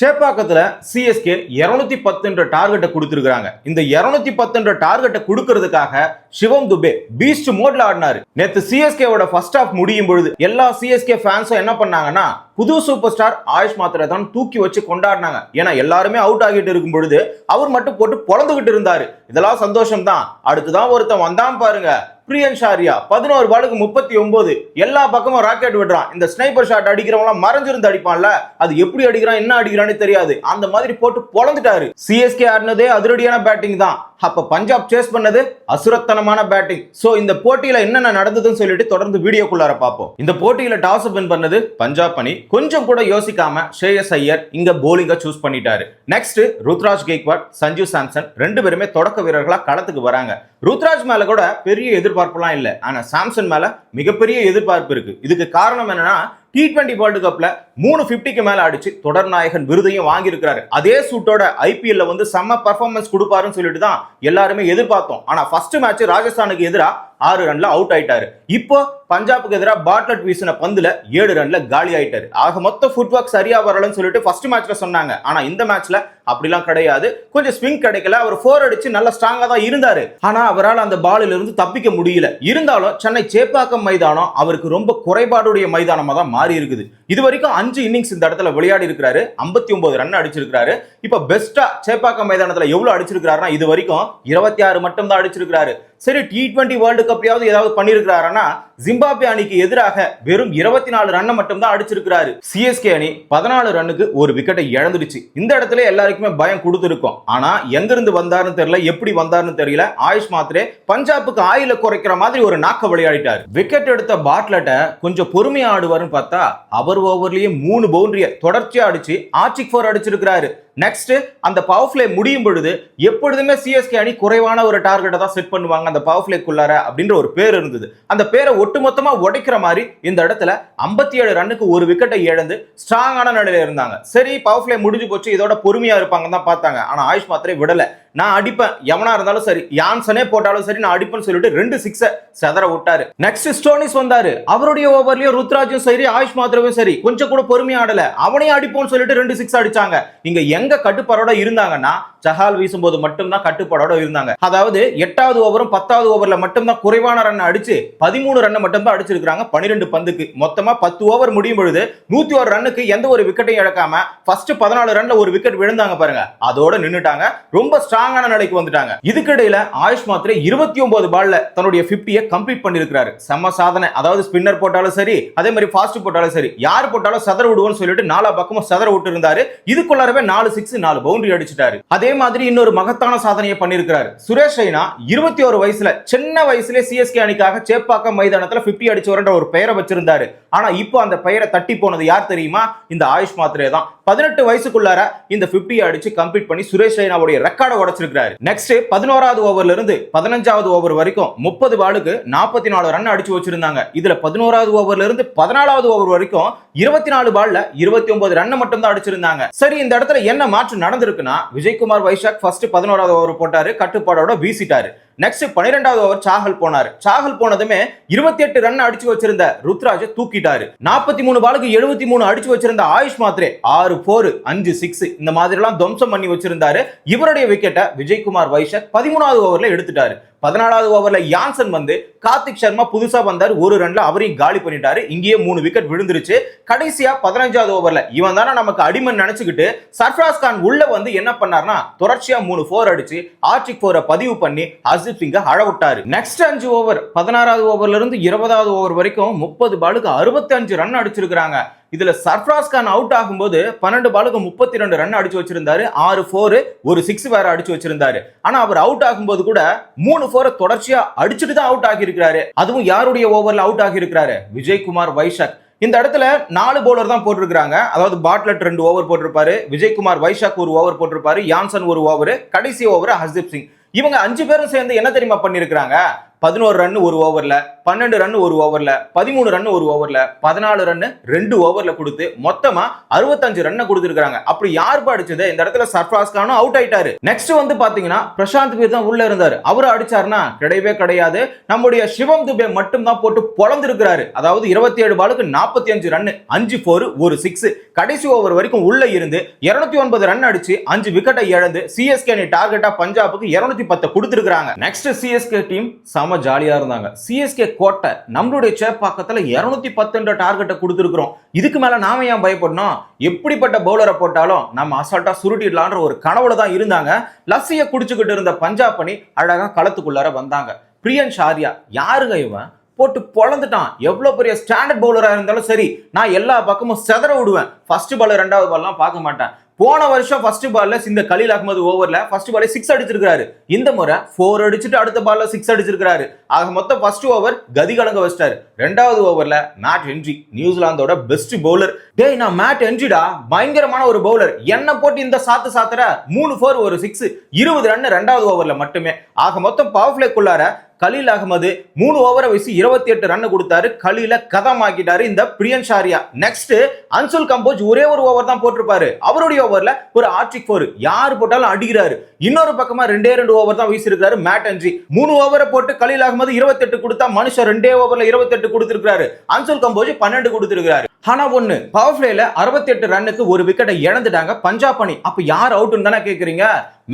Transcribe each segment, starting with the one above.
சேப்பாக்கத்துல CSK 210 டார்கெட்டை கொடுத்திருக்காங்க. இந்த 210 டார்கெட்டை கொடுக்கிறதுக்காக சிவம் துபே பீஸ்ட் மோட்ல ஆடினாரு. நேத்து சிஎஸ்கேவோட ஃபர்ஸ்ட் ஹாஃப் முடியும் பொழுது எல்லா சிஎஸ்கே ஃபேன்ஸும் என்ன பண்ணாங்கன்னா புது சூப்பர் ஸ்டார் ஆயுஷ் மாத்திரை தான் தூக்கி வச்சு கொண்டாடினாங்க. ஏன்னா எல்லாருமே அவுட் ஆகிட்டு இருக்கும் பொழுது அவர் மட்டும் போட்டு பொழந்துகிட்டு இருந்தாரு. இதெல்லாம் சந்தோஷம் தான். அடுத்துதான் ஒருத்தன் வந்தான் பாருங்க, பிரியன் ஷாரியா 11 பாலுக்கு 39. எல்லா பக்கமும் ராக்கெட் விடுறான். இந்த ஸ்னைப்பர் ஷாட் அடிக்கிறவங்க மறைஞ்சிருந்து அடிப்பான்ல, அது எப்படி அடிக்கிறான் என்ன அடிக்கிறான்னு தெரியாது. அந்த மாதிரி போட்டு பொழந்துட்டாரு. சிஎஸ்கே ஆடினதே அதிரடியான பேட்டிங் தான். அப்ப பஞ்சாப் சேஸ் பண்ணது அசுரத்தனமான பேட்டிங். சோ இந்த போட்டியில என்னென்ன நடந்ததுன்னு சொல்லிட்டு தொடர்ந்து வீடியோக்குள்ளார பார்ப்போம். இந்த போட்டியில டாஸ் வின் பண்ணது பஞ்சாப் அணி. கொஞ்சம் கூட யோசிக்காம ஷ்ரேயஸ் ஐயர் இங்க போலிங்க சூஸ் பண்ணிட்டாரு. நெக்ஸ்ட் ருத்ராஜ் கெய்க்வாட், சஞ்சு சாம்சன் ரெண்டு பேருமே தொடக்க வீரர்களா களத்துக்கு வராங்க. ருத்ராஜ் மேல கூட பெரிய எதிர்பார்ப்புலாம் இல்ல, ஆனா சாம்சன் மேல மிகப்பெரிய எதிர்பார்ப்பு இருக்கு. இதுக்கு காரணம் என்னன்னா T20 வேர்ல்டு கப்ல 3 50க்கு மேல அடிச்சு தொடர் நாயகன் விருதையும் வாங்கி இருக்காரு. அதே சூட்டோட ஐபிஎல்ல வந்து செம்ம பெர்ஃபார்மன்ஸ் கொடுப்பாருன்னு சொல்லிட்டு தான் எல்லாருமே எதிர்பார்த்தோம். ஆனா ஃபர்ஸ்ட் மேட்ச் ராஜஸ்தானுக்கு எதிராக 6 ரன்ல அவுட் ஆயிட்டாரு. இப்போ பஞ்சாபுக்கு எதிராக பாட்லட் வீசின பந்துல 7 ரன்ல காலி ஆயிட்டாரு. ஆக மொத்த ஃபுட்வொர்க் சரியா வரலன்னு சொல்லிட்டு ஃபர்ஸ்ட் மேட்ச்ல சொன்னாங்க. ஆனா இந்த மேட்ச்ல அப்படிலாம் கிடையாது. கொஞ்சம் ஸ்விங் கிடைக்கல. அவர் 4 அடிச்சு நல்ல ஸ்ட்ராங்கா தான் இருந்தாரு. ஆனா அவரால் அந்த பாலில இருந்து தப்பிக்க முடியல. இருந்தாலும் சென்னை சேப்பாக்கம் மைதானம் அவருக்கு ரொம்ப குறைபாடுடைய மைதானமா தான் மாறி இருக்குது. இது வரைக்கும் 5 இன்னிங்ஸ் இந்த இடத்துல விளையாடி இருக்கிறாரு. 59 ரன் அடிச்சிருக்காரு. இப்ப பெஸ்டா சேப்பாக்கம் மைதானத்துல எவ்வளவு அடிச்சிருக்காருன்னா இது வரைக்கும் 26 மட்டும் தான் அடிச்சிருக்காரு. சரி, T20 வேர்ல்டு கப்லயாவது ஏதாவது பண்ணிருக்காருன்னா ஜிம்பாப்வே அணிக்கு எதிராக வெறும் 24 ரன் மட்டும் தான் அடிச்சிருக்காரு. சிஎஸ்கே அணி 14 ரன்னுக்கு ஒரு விக்கெட்டை இழந்துடுச்சு. இந்த இடத்துல எல்லாருக்குமே பயம் கொடுத்திருக்கும். ஆனா எங்கிருந்து வந்தாருன்னு தெரியல, எப்படி வந்தாருன்னு தெரியல. ஆயுஷ் மாத்திரே பஞ்சாபுக்கு ஆயில குறைக்கிற மாதிரி ஒரு நாக்க விளையாடிட்டாரு. விக்கெட் எடுத்த பாட்லட்ட கொஞ்சம் பொறுமையா ஆடுவாருன்னு பார்த்தா அவர் ஓவர்லயே 3 பவுண்டரிய தொடர்ச்சியா அடிச்சு ஆர்டிக் 4 அடிச்சிருக்காரு. நெக்ஸ்ட் அந்த பவர் பிளே முடியும் பொழுது எப்பொழுதுமே சிஎஸ்கே அணி குறைவான ஒரு டார்கெட்டை தான் செட் பண்ணுவாங்க அந்த பவர் பிளேக்குள்ளார அப்படின்ற ஒரு பேர் இருந்தது. அந்த பேரை ஒட்டுமொத்தமா உடைக்கிற மாதிரி இந்த இடத்துல 57 ரன்னுக்கு ஒரு விக்கெட்டை இழந்து ஸ்ட்ராங்கான நிலையில இருந்தாங்க. சரி, பவர் பிளே முடிஞ்சு போச்சு, இதோட பொறுமையா இருப்பாங்க தான் பார்த்தாங்க. ஆனா ஆயுஷ் மாத்திரை விடல. நான் அடிப்பேன், எவனா இருந்தாலும் சரி, யான்சனே போட்டாலும் சரி நான் அடிப்பேன்னு சொல்லிட்டு 2 6 செதற விட்டாரு. நெக்ஸ்ட் ஸ்டோனிஸ் வந்தாரு. அவருடைய ஓவர்லயும் ருத்ராஜும் சரி ஆயுஷ் மாத்திரவும் சரி கொஞ்சம் கூட பொறுமையா ஆடல. அவனையும் அடிப்போம்னு சொல்லிட்டு 2 6 அடிச்சாங்க. இங்க எங்க கட்டுப்பாடோட இருந்தாங்கன்னா சஹால் வீசும்போது மட்டும்தான் கட்டுப்பாடோட இருந்தாங்க. அதாவது 8வது ஓவரும் 10வது ஓவர்ல மட்டும்தான் குறைவான ரன் அடிச்சு 13 ரன் மட்டும் தான் அடிச்சிருக்காங்க 12 பந்துக்கு. மொத்தமா 10 ஓவர் முடியும் பொழுது 101 ரன்னுக்கு எந்த ஒரு விக்கெட்டையும் இழக்காம ஃபர்ஸ்ட் 14 ரன்ல ஒரு விக்கெட் விழுந்தாங்க பாருங்க. அதோட நின்னுட்டாங்க. ரொம்ப ஸ்ட்ராங்கான நிலைக்கு வந்துட்டாங்க. இதுக்கிடையில ஆயுஷ் மாத்திரை 29 பால்ல தன்னுடைய 50யை கம்ப்ளீட் பண்ணிருக்காரு. செம்ம சாதனை. அதாவது ஸ்பின்னர் போட்டாலும் சரி, அதே மாதிரி ஃபாஸ்ட் போட்டாலும் சரி, யார் போட்டாலும் சதற விடுவோம்னு சொல்லிட்டு 4 பக்கமும் சதற விட்டு இருந்தாரு. இதுக்குள்ளாரவே 4 6 4 பவுண்டரி அடிச்சிட்டாரு. அதே மாதிரி இன்னொரு மகத்தான சாதனையை பண்ணிருக்காரு சுரேஷ் ரெய்னா. 21 வயசுல சின்ன வயசுல சிஎஸ்கே அணிக்காக சேப்பாக்கம் மைதானத்துல 50 அடிச்சவர்ன்ற ஒரு பெயரை வச்சிருந்தாரு. ஆனா இப்போ அந்த பெயரை தட்டி போனது யார் தெரியுமா? இந்த ஆயுஷ் மாத்திரை தான். 18 வயசுக்குள்ளார இந்த 50 அடிச்சு கம்ப்ளீட் பண்ணி சுரேஷ் ரெய்னாவுடைய ரெக்கார்டை உடைச்சிருக்காரு. நெக்ஸ்ட் 11வது ஓவர்ல இருந்து 15வது ஓவர் வரைக்கும் 30 பாலுக்கு 44 ரன் அடிச்சு வச்சிருந்தாங்க. இதுல 11வது ஓவர்ல இருந்து 14வது ஓவர் வரைக்கும் 24 பால்ல 29 ரன் மட்டும் தான் அடிச்சிருந்தாங்க. சரி, இந்த இடத்துல என்ன மாற்றம் நடந்திருக்குன்னா விஜய்குமார் வைஷாக் ஃபர்ஸ்ட் 11வது ஓவர் போட்டாரு, கட்டுப்பாடோட வீசிட்டாரு. நெக்ஸ்ட் 12வது ஓவர் சாஹல் போனாரு. சாஹல் போனதுமே 28 ரன் அடிச்சு வச்சிருந்த ருத்ராஜ் தூக்கிட்டாரு. 43 பாலுக்கு 73 அடிச்சு வச்சிருந்த ஆயுஷ் மாத்திரே 6 4 5 6 இந்த மாதிரி எல்லாம் துவம்சம் பண்ணி வச்சிருந்தாரு. இவருடைய விக்கெட்டை விஜய்குமார் வைஷாக் 13வது ஓவர்ல எடுத்துட்டாரு. 14வது ஓவர்ல யான்சன் வந்து கார்த்திக் சர்மா புதுசா வந்தாரு. 1 ரன்ல அவரையும் காலி பண்ணிட்டாரு. இங்கேயே 3 விக்கெட் விழுந்துருச்சு. கடைசியா 15வது ஓவர்ல இவன் தானே நமக்கு அடிமன் நினைச்சுக்கிட்டு சர்ஃப்ராஸ் கான் உள்ள வந்து என்ன பண்ணார்னா தொடர்ச்சியா 3 4 அடிச்சு ஆர்டிக் 4 பதிவு பண்ணி ஹர்ஷித் சிங்க அழ விட்டாரு. நெக்ஸ்ட் 5 ஓவர் 16வது ஓவர்ல இருந்து 20வது ஓவர் வரைக்கும் 30 பாலுக்கு 65 ரன் அடிச்சிருக்காங்க. இதுல சர்ஃப்ராஸ் கான் அவுட் ஆகும்போது 12 பாலுக்கு 32 ரன் அடிச்சு வச்சிருந்தாரு. 6 4 ஒரு 6 வேற அடிச்சு வச்சிருந்தாரு. ஆனா அவர் அவுட் ஆகும்போது கூட 3 4 தொடர்ச்சியா அடிச்சுட்டு தான் அவுட் ஆகி இருக்கிறாரு. அதுவும் யாருடைய ஓவர்ல அவுட் ஆகி இருக்கிறாரு? விஜய்குமார் வைஷாக். இந்த இடத்துல 4 பவுலர் தான் போட்டிருக்காங்க. அதாவது பாட்லட் 2 ஓவர் போட்டிருப்பாரு, விஜய்குமார் வைஷாக் 1 ஓவர் போட்டிருப்பாரு, யான்சன் 1 ஓவர், கடைசி ஓவர் ஹர்ஷித் சிங். இவங்க 5 பேரும் சேர்ந்து என்ன தெரியுமா பண்ணிருக்காங்க? 11 ரன் ஒரு ஓவர்ல, 12 ரன் ஒரு ஓவர்ல, 13 ரன் ஒரு ஓவர்ல, 14 ரன் 2 ஓவர்ல கொடுத்து மொத்தமா 65 ரன் கொடுத்திருக்காங்க. அப்படி யார் அடிச்சது? இந்த இடத்துல சர்ஃப்ராஸ் கானும் அவுட் ஆயிட்டாரு. நெக்ஸ்ட் வந்து பாத்தீங்கன்னா பிரசாந்த் வீர் தான் உள்ள இருந்தாரு. அவரு அடிச்சாருன்னா கிடையவே கிடையாது. நம்முடைய சிவம் துபே மட்டும் தான் போட்டு பொளந்திருக்கிறாரு. அதாவது 27 பாலுக்கு 45 ரன், 5 4 ஒரு 6. கடைசி ஓவர் வரைக்கும் உள்ள இருந்து 209 ரன் அடிச்சு 5 விக்கெட்டை இழந்து சிஎஸ்கே அணி டார்கெட்டா பஞ்சாபுக்கு 210 கொடுத்திருக்காங்க. நெக்ஸ்ட் சிஎஸ்கே டீம் செம ஜாலியா இருந்தாங்க. சிஎஸ்கே கோட்டை நம்மளுடைய சேப்பாக்கத்துல 210 என்ற டார்கெட்டை கொடுத்திருக்கிறோம். இதுக்கு மேல நாம ஏன் பயப்படணும்? எப்படிப்பட்ட பவுலரை போட்டாலும் நம்ம அசால்ட்டா சுருட்டிடலான்ற ஒரு கனவுல தான் இருந்தாங்க. லஸ்ஸியை குடிச்சுக்கிட்டு இருந்த பஞ்சாப் அணி அழகா களத்துக்குள்ளார வந்தாங்க. பிரியன்ஷ் ஆர்யா யாருங்க இவன்? போட்டு பொளந்துட்டான். எவ்வளவு பெரிய ஸ்டாண்டர்ட் பவுலரா இருந்தாலும் சரி, நான் எல்லா பக்கமும் செதற விடுவேன். ஃபர்ஸ்ட் பால் 2வது பால்லாம் பார்க்க மாட்டேன். போன வருஷம் ஃபர்ஸ்ட் பால்ல இந்த கலீல் அகமது ஓவர்ல ஃபர்ஸ்ட் பாலே 6 அடிச்சிருக்காரு. இந்த முறை 4 அடிச்சிட்டு அடுத்த பால்ல 6 அடிச்சிருக்காரு. ஆக மொத்தம் ஃபர்ஸ்ட் ஓவர் கதி கலங்க வச்சிட்டாரு. 2வது ஓவர்ல மேட் ஹென்றி நியூசிலாந்தோட பெஸ்ட் பவுலர். டேய் நான் மேட் ஹென்ரிடா, பயங்கரமான ஒரு பவுலர். என்ன போட்டு இந்த சாத்துற 3 4 ஒரு 6, 20 ரன் 2வது ஓவர்ல மட்டுமே. ஆக மொத்தம் பவர் பிளேக்குள்ளார கலீல் அகமது 3 ஓவரை வச்சு 28 ரன் கொடுத்தாரு. கலீல கதமாக்கிட்டாரு இந்த பிரியன்ஷ் ஆர்யா. நெக்ஸ்ட் அன்சுல் கம்போஜ் ஒரே ஒரு ஓவர் தான் போட்டிருப்பாரு. அவருடைய ஓவர்ல ஒரு ஆர்டிக் 4 யார் போட்டாலும் அடிக்கிறாரு. இன்னொரு பக்கமா 2 ஓவர் தான் வீசிருக்காரு மேட் ஹென்றி. 3 ஓவரை போட்டு கலீல் அகமது 28 கொடுத்தா மனுஷன் 2 ஓவர்ல 28 கொடுத்திருக்காரு. அன்சுல் கம்போஜ் 12 கொடுத்திருக்காரு. ஆனா ஒண்ணு, பவர் பிளேல 68 ரன்னுக்கு ஒரு விக்கெட்டை இழந்துட்டாங்க பஞ்சாப் அணி. அப்ப யார் அவுட்னு தானே கேக்குறீங்க?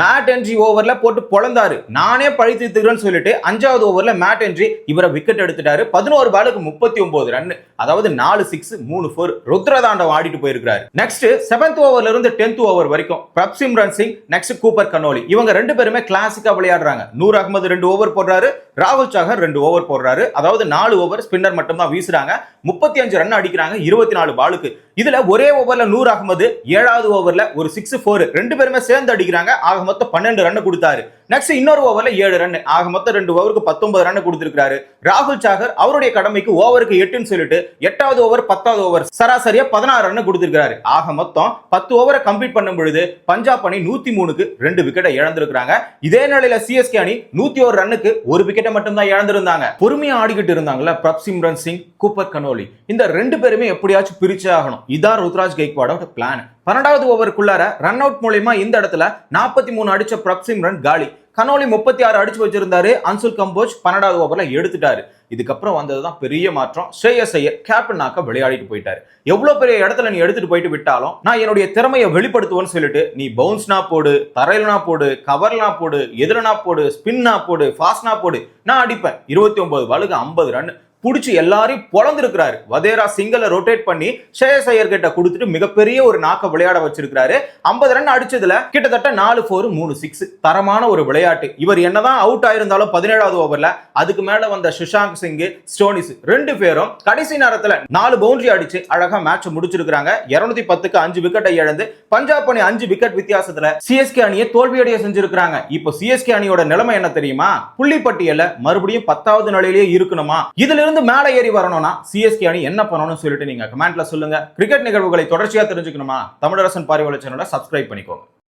மேட் ஹென்றி ஓவர்ல போட்டு பொளந்தாரு. நானே பழி தீர்த்துக்கிறேன்னு சொல்லிட்டு 5வது ஓவர்ல மேட் ஹென்றி இவரை விக்கெட் எடுத்துட்டாரு. 11 பாலுக்கு 39 ரன், அதாவது 4 6 3 4 ருத்ரதாண்டம் ஆடிட்டு போயிருக்காரு. நெக்ஸ்ட் 7th ஓவர்ல இருந்து 10th ஓவர் வரைக்கும் Prabhsimran Singh, next Cooper Connolly, இவங்க 2 பேருமே கிளாசிக்கா விளையாடுறாங்க. நூர் அகமது 2 ஓவர் போடுறாரு, ராகுல் சாகர் 2 ஓவர் போடுறாரு. அதாவது 4 ஓவர் ஸ்பின்னர் மட்டும் தான் வீசுறாங்க. 35 ரன் அடிக்கிறாங்க 24 பாலுக்கு. இதுல ஒரே ஓவர்ல நூர் அகமது 7வது ஓவர்ல ஒரு 6 4 2 பேருமே சேர்ந்து அடிக்கிறாங்க. ஆக மொத்தம் 12 ரன் கொடுத்தாரு. நெக்ஸ்ட் இன்னொரு ஓவர்ல 7 ரன், ஆக மொத்தம் 2 ஓவருக்கு 19 ரன் கொடுத்திருக்காரு. ராகுல் சாகர் அவருடைய கடமைக்கு ஓவருக்கு 8ன்னு சொல்லிட்டு 8வது ஓவர் 10வது ஓவர் சராசரியா 16 ரன் கொடுத்திருக்காரு. ஆக மொத்தம் 10 ஓவரை கம்ப்ளீட் பண்ணும் பொழுது பஞ்சாப் அணி 103க்கு 2 விக்கெட்டை இழந்திருக்காங்க. இதே நிலையில சிஎஸ்கே அணி 101 ரன்னுக்கு ஒரு விக்கெட்டை மட்டும் தான் இழந்திருந்தாங்க. பொறுமையா ஆடிக்கிட்டு இருந்தாங்கல்ல பிரப்சிம்ரன் சிங், கூப்பர் கனோலி, இந்த 2 பேருமே எப்படியாச்சும் பிரிச்சே ஆகணும். இதான் ருத்ராஜ் கெய்க்வாடோட பிளான். 12வது ஓவருக்குள்ளார ரன் அவுட் மூலமா இந்த இடத்துல 43 அடிச்ச பிரப்சிம்ரன் காலி. கனோலி 36 அடிச்சு வச்சிருந்தாரு. அன்சுல் கம்போஜ் 12வது ஓவர்ல எடுத்துட்டாரு. இதுக்கப்புறம் வந்ததுதான் பெரிய மாற்றம். ஸ்ரேயஸ் ஐயர் கேப்டனாக விளையாடிட்டு போயிட்டாரு. எவ்வளவு பெரிய இடத்துல நீ எடுத்துட்டு போயிட்டு விட்டாலும் நான் என்னுடைய திறமையை வெளிப்படுத்துவேன்னு சொல்லிட்டு நீ பவுன்ஸ்னா போடு, தரையிலனா போடு, கவர்னா போடு, எதிரனா போடு, ஸ்பின்னா போடு, ஃபாஸ்ட்னா போடு, நான் அடிப்பேன். 29 பாலுக்கு 50 ரன் புடிச்சு எல்லாரையும் பொளந்திருக்கிறாரு. வதேரா சிங்கிள ரொட்டேட் பண்ணி ஸ்ரேயஸ் ஐயர் கிட்ட கொடுத்துட்டு மிகப்பெரிய ஒரு நாக்க விளையாட வச்சிருக்காரு. 50 ரன் அடிச்சதுல கிட்டத்தட்ட 4 4 3 6 தரமான ஒரு விளையாட்டு. இவர் என்னதான் அவுட் ஆயிருந்தாலும் 17வது ஓவர்ல அதுக்கு மேல வந்த சுஷாந்த் சிங், ஸ்டோனிஸ் 2 பேரும் கடைசி நேரத்துல 4 பவுண்டரி அடிச்சு அழகா மேட்ச் முடிச்சிருக்காங்க. 210க்கு 5 விக்கெட்டை இழந்து பஞ்சாப் அணி 5 விக்கெட் வித்தியாசத்துல சிஎஸ்கே அணியை தோல்வியடைய செஞ்சிருக்காங்க. இப்போ சிஎஸ்கே அணியோட நிலைமை என்ன தெரியுமா? புள்ளி பட்டியல்ல மறுபடியும் 10வது நிலையிலேயே இருக்கணுமா? இதுல இருந்து மேலே ஏறி வரணும்னா சிஎஸ்கே அணி என்ன பண்ணணும்னு சொல்லிட்டு நீங்க கமெண்ட்ல சொல்லுங்க. கிரிக்கெட் நிகழ்வுகளை தொடர்ச்சியா தெரிஞ்சுக்கணுமா? தமிழரசன் பார்வையாளர் சேனலை சப்ஸ்கிரைப் பண்ணிக்கோங்க.